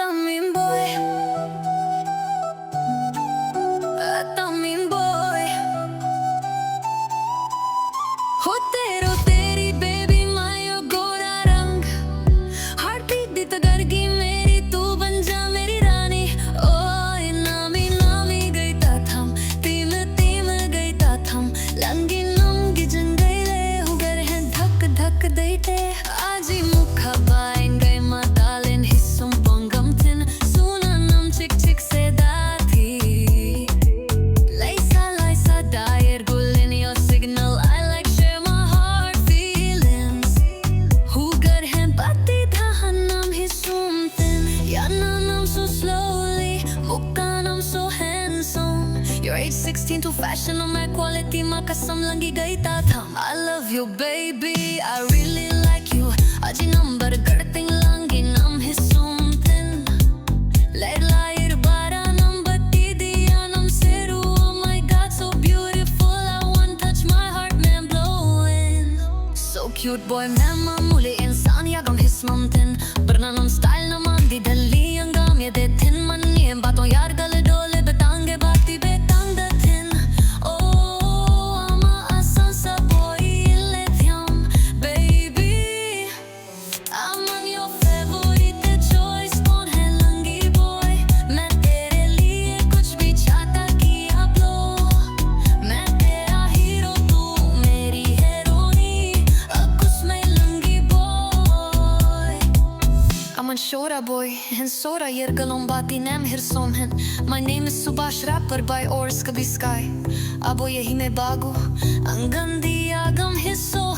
Tannmyin boy, Tannmyin boy. हो तेरो तेरी बेबी मायो गोरा रंग, हार्ट बीट दी तो डर गई मेरी, तू बन जा मेरी रानी। ओ नामी नामी गई ता थम, तीम तीम गई ता थम, लंगी नंगी जन गई ले हुगर है धक धक दैते। आजी मुखा बाइन गई मातालिन हिस्सुम बंगम tin, सुना नम चिक चिक से दाथी। Laisa laisa dair gulin your signal, I like share my heart feelings. Hugar hen batti dhahanam hissum tin, yananam so slowly, mukkanam so handsome. Your age 16 to fashion on my quality, ma kasam langi gayi ta tham. I love you baby, I really like you. Aji number garting langi nam hissum tin. Lair lair bara number diya nam seru. Oh my god, so beautiful, I want touch my heart man blowing. So cute boy man mamuli insan yagam hismam tin. Barnanam style naman di dali angam ye de thin man ye baaton yaar gal dole betange baati betang da thin. Oh ama asan sa boy ille thyam baby, I'm on your favorite choice, कौन है लंगी boy? मैं तेरे लिए कुछ भी चाहता किया blow. मैं तेरा hero, तू मेरी heroine, कुछ मैं लंगी boy. I'm on Soura boy, and Soura yergalon bati nem hirsom hen. My name is Subash, rapper by Ors Kabhi Sky. Abo yehi mein bago, ang gandi agam hisso.